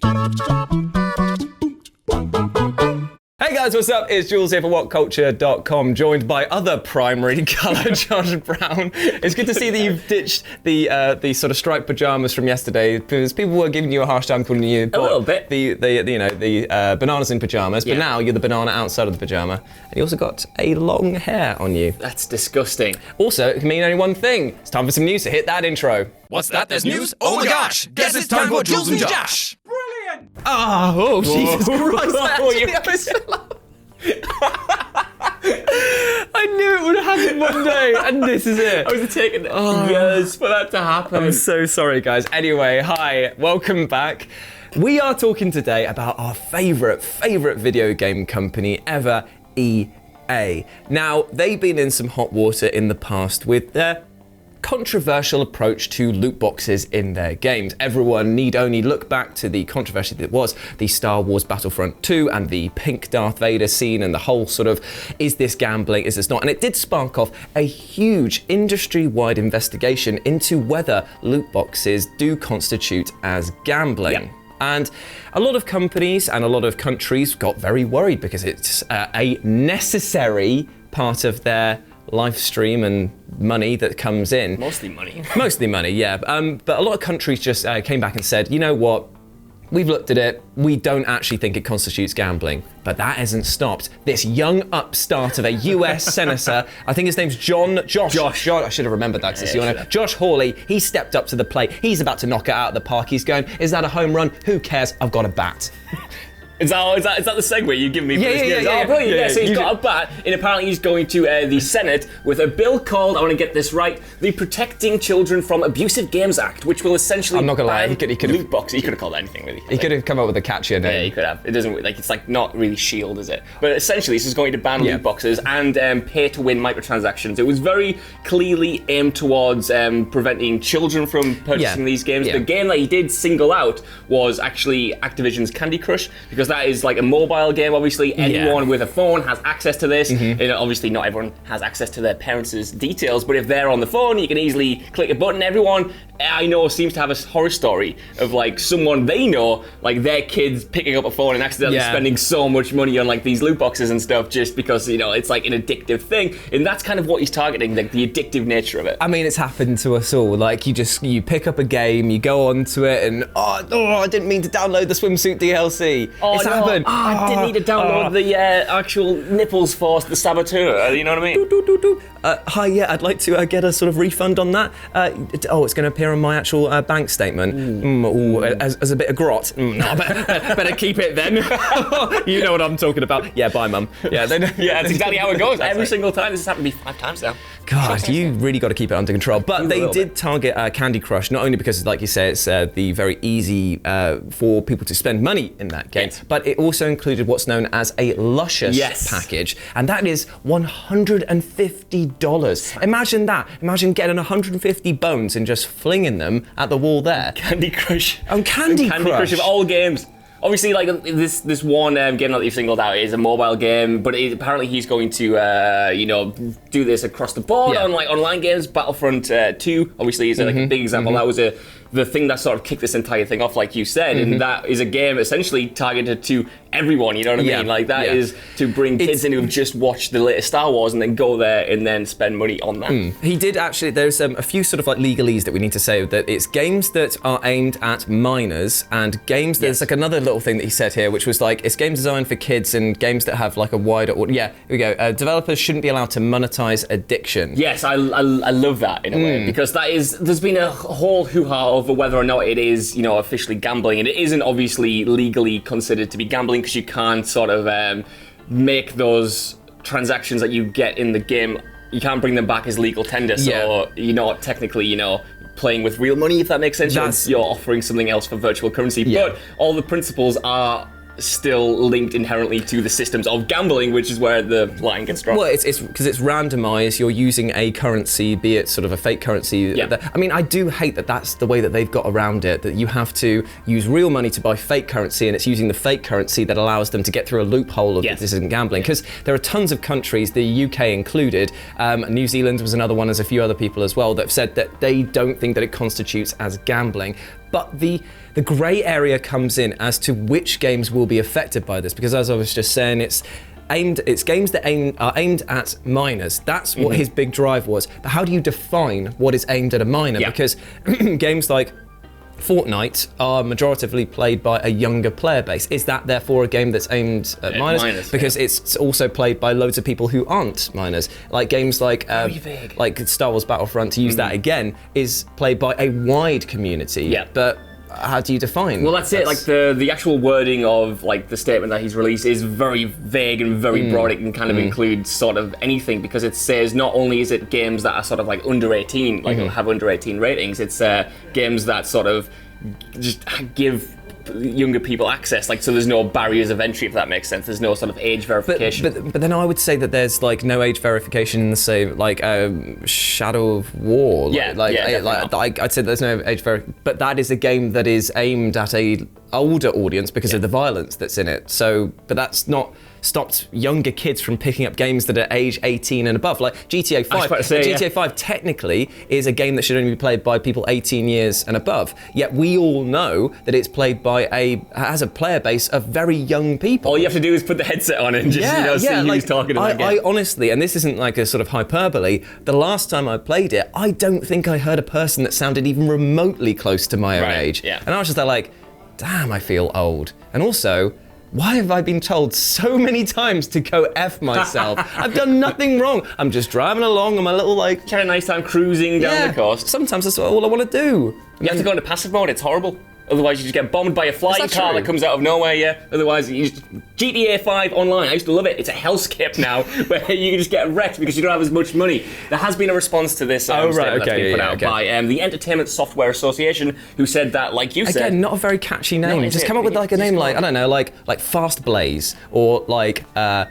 Hey guys, what's up? It's Jules here for WhatCulture.com, joined by other primary colour Josh Brown. It's good to see that you've ditched the sort of striped pajamas from yesterday, because people were giving you a harsh time calling you a little bit the bananas in pajamas, but now you're the banana outside of the pajama, and you also got a long hair on you. That's disgusting. Also, it can mean only one thing. It's time for some news, so hit that intro. What's that? There's news? Oh my gosh! Guess it's time for Jules and Josh! Brilliant! Oh, Jesus Christ! I knew it would happen one day, and this is it. I was taking years for that to happen. I'm so sorry, guys. Anyway, hi, welcome back. We are talking today about our favourite video game company ever, EA. Now, they've been in some hot water in the past with their controversial approach to loot boxes in their games. Everyone need only look back to the controversy that was the Star Wars Battlefront 2 and the pink Darth Vader scene and the whole sort of, is this gambling, is this not? And it did spark off a huge industry-wide investigation into whether loot boxes do constitute as gambling. Yep. And a lot of companies and a lot of countries got very worried because it's a necessary part of their live stream and money that comes in. Mostly money. Mostly money, yeah. But a lot of countries just came back and said, you know what? We've looked at it. We don't actually think it constitutes gambling. But that hasn't stopped this young upstart of a US senator. I think his name's Josh. I should have remembered that because it's your name. Josh Hawley. He stepped up to the plate. He's about to knock it out of the park. He's going, is that a home run? Who cares? I've got a bat. Is that the segue you give me for this news? Yeah. Oh, brilliant. Yeah, so he's got a bat, and apparently he's going to the Senate with a bill called, I want to get this right, the Protecting Children from Abusive Games Act, which will essentially I'm not going to lie, he could have loot boxes. He could have called it anything, really. He could have come up with a catchier name. Yeah, he could have. It doesn't, it's not really SHIELD, is it? But essentially, this is going to ban loot boxes and pay-to-win microtransactions. It was very clearly aimed towards preventing children from purchasing these games. The game that he did single out was actually Activision's Candy Crush, because that is like a mobile game. Obviously, anyone with a phone has access to this. And obviously, not everyone has access to their parents' details, but if they're on the phone, you can easily click a button. Everyone I know seems to have a horror story of like someone they know, like their kids picking up a phone and accidentally spending so much money on like these loot boxes and stuff just because, you know, it's like an addictive thing. And that's kind of what he's targeting, like the addictive nature of it. I mean, it's happened to us all. Like you pick up a game, you go onto it and, I didn't mean to download the swimsuit DLC. It's happened. I didn't need to download the actual nipples force, the saboteur, you know what I mean? Hi, I'd like to get a sort of refund on that. It's going to appear on my actual bank statement. As a bit of grot. No, better keep it then. You know what I'm talking about. Yeah, bye, Mum. Yeah, that's exactly how it goes. Every single time. This has happened to me 5 times now. God, you really got to keep it under control. But they did target Candy Crush, not only because, like you say, it's the very easy for people to spend money in that game, but it also included what's known as a Luscious package, and that is $150. Imagine that. Imagine getting 150 bones and just flinging them at the wall there. Candy Crush. Oh, Candy Crush of all games. Obviously, like this one game that you've singled out is a mobile game, but apparently he's going to, do this across the board on like online games. Battlefront 2, obviously, is like a big example. That was the thing that sort of kicked this entire thing off, like you said, and that is a game essentially targeted to everyone. You know what I mean? Like that is to bring kids in who've just watched the latest Star Wars and then go there and then spend money on that. He did actually. There's a few sort of like legalese that we need to say, that it's games that are aimed at minors and games. There's like another little thing that he said here, which was like it's games designed for kids and games that have like a wider audience. Yeah, here we go. Developers shouldn't be allowed to monetize addiction. Yes, I love that in a way, because there's been a whole hoo-ha over whether or not it is, officially gambling, and it isn't obviously legally considered to be gambling because you can't sort of make those transactions that you get in the game, you can't bring them back as legal tender, so you're not technically, playing with real money, if that makes sense. You're offering something else for virtual currency, but all the principles are still linked inherently to the systems of gambling, which is where the line gets drawn. Well, it's because it's randomized. You're using a currency, be it sort of a fake currency. Yeah. I mean, I do hate that that's the way that they've got around it, that you have to use real money to buy fake currency, and it's using the fake currency that allows them to get through a loophole of this isn't gambling. Because there are tons of countries, the UK included, New Zealand was another one, as a few other people as well, that have said that they don't think that it constitutes as gambling. But the grey area comes in as to which games will be affected by this, because as I was just saying, it's games that are aimed at minors. That's what his big drive was. But how do you define what is aimed at a minor? Yeah. Because games like Fortnite are majoritively played by a younger player base. Is that therefore a game that's aimed at minors? Because it's also played by loads of people who aren't minors. Like games like Star Wars Battlefront, to use that again, is played by a wide community. Yeah. But how do you define? Well, that's it. Like the actual wording of like the statement that he's released is very vague and very broad. It can kind of include sort of anything, because it says not only is it games that are sort of like under 18, like have under 18 ratings, it's games that sort of just give younger people access, like, so there's no barriers of entry, if that makes sense. There's no sort of age verification. But then I would say that there's like no age verification in the same, like Shadow of War. I'd say there's no age verification. But that is a game that is aimed at a older audience because of the violence that's in it. So, but that's not stopped younger kids from picking up games that are age 18 and above. Like GTA 5. GTA 5 technically is a game that should only be played by people 18 years and above. Yet we all know that it's played by has a player base of very young people. All you have to do is put the headset on and just see who's talking about it. I honestly, and this isn't like a sort of hyperbole, the last time I played it, I don't think I heard a person that sounded even remotely close to my own age. Yeah. And I was just like, damn, I feel old. And also, why have I been told so many times to go F myself? I've done nothing wrong. I'm just driving along on my little like... Had a nice time cruising down the coast. Sometimes that's all I want to do. You have to go into passive mode, it's horrible. Otherwise you just get bombed by a flying car that comes out of nowhere, Otherwise you just... GTA 5 online, I used to love it. It's a hellscape now, where you can just get wrecked because you don't have as much money. There has been a response to this statement that's been put out by the Entertainment Software Association, who said that, like you said... Again, not a very catchy name. Just come up with like a name like, I don't know, like Fast Blaze, or like... Go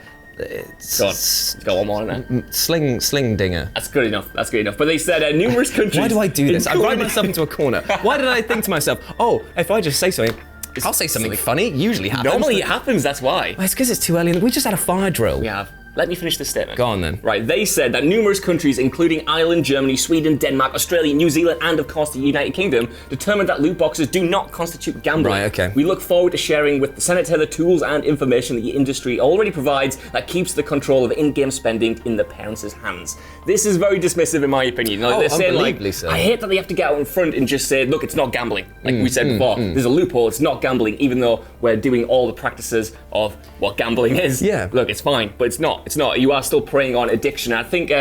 on more than that. Sling Dinger. That's good enough. But they said numerous countries... Why do I do this? I write myself into a corner. Why did I think to myself, oh, if I just say something, I'll say something funny. It usually happens. Normally it happens, that's why. Well, it's because it's too early. We just had a fire drill. We have. Let me finish this statement. Go on then. Right, they said that numerous countries, including Ireland, Germany, Sweden, Denmark, Australia, New Zealand, and of course the United Kingdom, determined that loot boxes do not constitute gambling. Right, okay. We look forward to sharing with the Senator the tools and information that the industry already provides that keeps the control of in-game spending in the parents' hands. This is very dismissive in my opinion. They're saying, like, so. I hate that they have to get out in front and just say, look, it's not gambling. Like we said before, there's a loophole, it's not gambling, even though we're doing all the practices of what gambling is. Yeah. Look, it's fine, but it's not. You are still preying on addiction. I think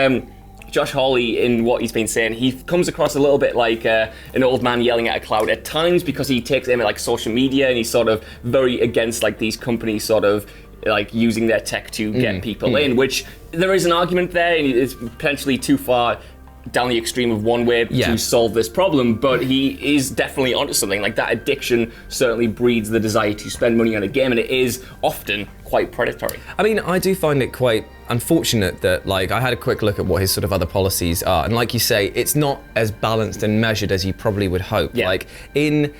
Josh Hawley, in what he's been saying, he comes across a little bit like an old man yelling at a cloud at times, because he takes aim at like social media, and he's sort of very against like these companies sort of like using their tech to get people in, which there is an argument there, and it's potentially too far down the extreme of one way to solve this problem, but he is definitely onto something. Like, that addiction certainly breeds the desire to spend money on a game, and it is often quite predatory. I mean, I do find it quite unfortunate that, like, I had a quick look at what his sort of other policies are, and like you say, it's not as balanced and measured as you probably would hope. Yeah. Like, in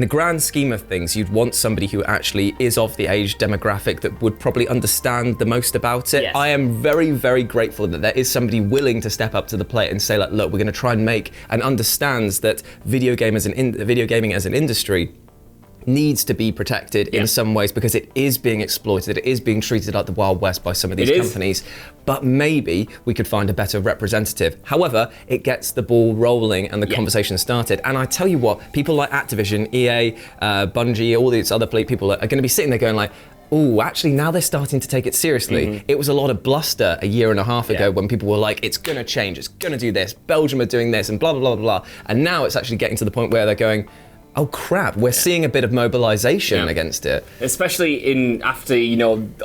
the grand scheme of things, you'd want somebody who actually is of the age demographic that would probably understand the most about it. Yes. I am very, very grateful that there is somebody willing to step up to the plate and say, like, look, we're going to try and make, and understands that video gaming as an industry needs to be protected in some ways, because it is being exploited, it is being treated like the Wild West by some of these companies, but maybe we could find a better representative. However, it gets the ball rolling and the conversation started, and I tell you what, people like Activision, EA, Bungie, all these other people are going to be sitting there going like, oh, actually now they're starting to take it seriously. It was a lot of bluster a year and a half ago when people were like, it's going to change, it's going to do this, Belgium are doing this, and blah, blah, blah, blah. And now it's actually getting to the point where they're going, oh crap, we're seeing a bit of mobilization against it. Especially after,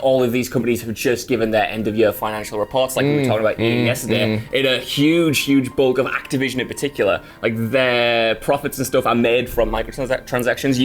all of these companies have just given their end of year financial reports, like we were talking about yesterday, in a huge, huge bulk of Activision in particular. Like, their profits and stuff are made from microtransactions.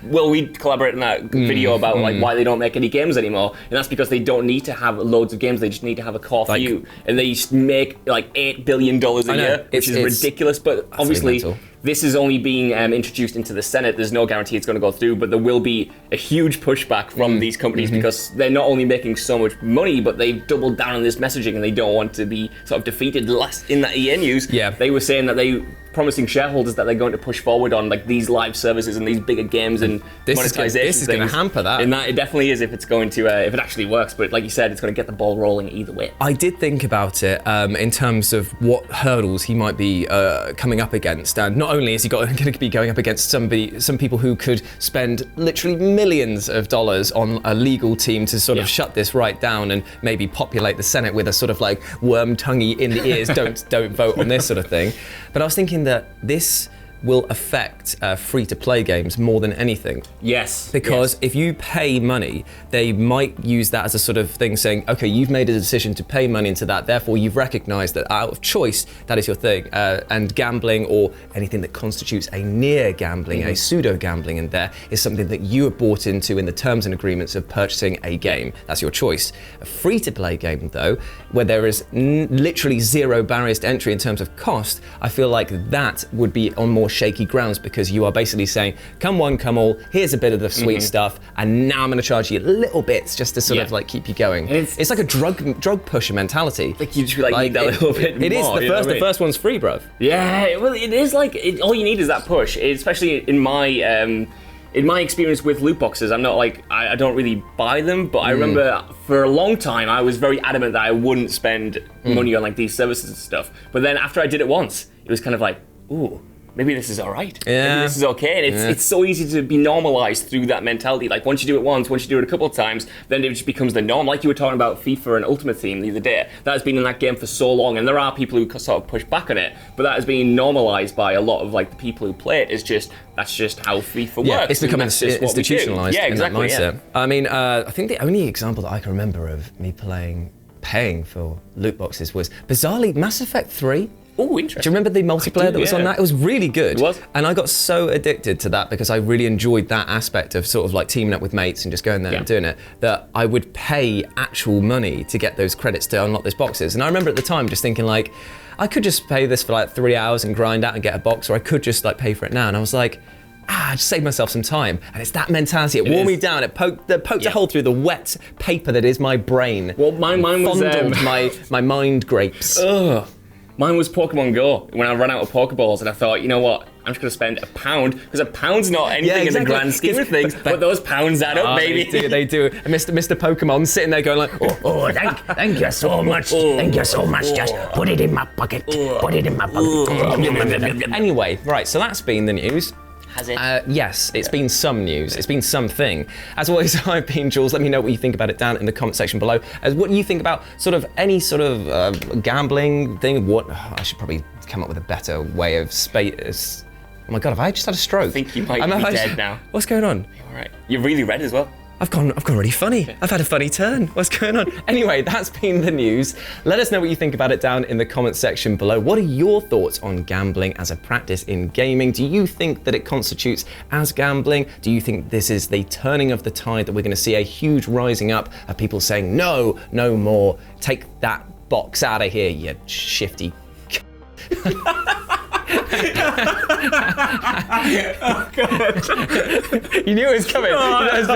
We collaborate in that video about like why they don't make any games anymore, and that's because they don't need to have loads of games, they just need to have a core few, and they make like $8 billion a year, which is ridiculous, but obviously this is only being introduced into the Senate. There's no guarantee it's going to go through, but there will be a huge pushback from these companies because they're not only making so much money, but they've doubled down on this messaging, and they don't want to be sort of defeated. In that EA news, they were saying that they promising shareholders that they're going to push forward on like these live services and these bigger games and monetization. This is going to hamper that. And that it definitely is if it's going to if it actually works. But like you said, it's going to get the ball rolling either way. I did think about it in terms of what hurdles he might be coming up against, and not only is he going to be going up against some people who could spend literally millions of dollars on a legal team to sort of shut this right down and maybe populate the Senate with a sort of like worm tonguey in the ears, don't vote on this sort of thing. But I was thinking that this will affect free-to-play games more than anything. Yes. Because if you pay money, they might use that as a sort of thing saying, okay, you've made a decision to pay money into that, therefore you've recognized that out of choice, that is your thing. And gambling or anything that constitutes a near gambling, a pseudo-gambling in there, is something that you have bought into in the terms and agreements of purchasing a game. That's your choice. A free-to-play game, though, where there is literally zero barriers to entry in terms of cost, I feel like that would be on more shaky grounds, because you are basically saying, come one, come all, here's a bit of the sweet stuff, and now I'm going to charge you little bits just to sort of like keep you going. It's like a drug pusher mentality. Like you just need that little bit It more, is, the first one's free, bruv. Yeah, well, it is like, all you need is that push, especially in my experience with loot boxes. I'm not like, I don't really buy them, but I remember for a long time, I was very adamant that I wouldn't spend money on like these services and stuff. But then after I did it once, it was kind of like, ooh, maybe this is all right. Yeah. Maybe this is okay. And it's so easy to be normalized through that mentality. Like once you do it once, once you do it a couple of times, then it just becomes the norm. Like you were talking about FIFA and Ultimate Team the other day. That has been in that game for so long, and there are people who sort of push back on it, but that has been normalized by a lot of like the people who play it. That's just how FIFA works. It's become institutionalized in that mindset. Yeah. I mean, I think the only example that I can remember of me paying for loot boxes was bizarrely Mass Effect 3. Oh, interesting. Do you remember the multiplayer that was on that? It was really good. It was. And I got so addicted to that because I really enjoyed that aspect of sort of like teaming up with mates and just going there and doing it, that I would pay actual money to get those credits to unlock those boxes. And I remember at the time just thinking like, I could just pay this for like 3 hours and grind out and get a box, or I could just like pay for it now. And I was like, I just saved myself some time. And it's that mentality. It wore me down. It poked a hole through the wet paper that is my brain. Well, mine was my mind grapes. Ugh. Mine was Pokemon Go, when I ran out of Pokeballs, and I thought, you know what, I'm just going to spend £1, because £1's not anything in the grand scheme of things, but those pounds add up, baby. They do. And Mr. Pokemon sitting there going like, thank you so much. Thank you so much. Just put it in my pocket. Put it in my pocket. Anyway, right, so that's been the news. Has it? Yes, it's been some news. It's been something. As always, I've been Jules. Let me know what you think about it down in the comment section below. What do you think about sort of any sort of gambling thing? I should probably come up with a better way of space. Oh my God, have I just had a stroke? I think you might be dead now. What's going on? All right. You're really red as well. I've gone really funny. I've had a funny turn. What's going on? Anyway, that's been the news. Let us know what you think about it down in the comment section below. What are your thoughts on gambling as a practice in gaming? Do you think that it constitutes as gambling? Do you think this is the turning of the tide, that we're going to see a huge rising up of people saying, no, no more, take that box out of here, you shifty Oh, God. You knew it was coming. I was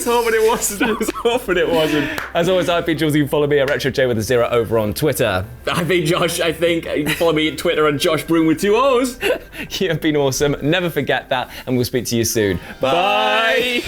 hoping it wasn't. As always, I've been Jules. You can follow me at RetroJ with a 0 over on Twitter. I've been Josh. I think you can follow me at Twitter at Josh Broom with 2 O's. You have been awesome. Never forget that, and we'll speak to you soon. Bye.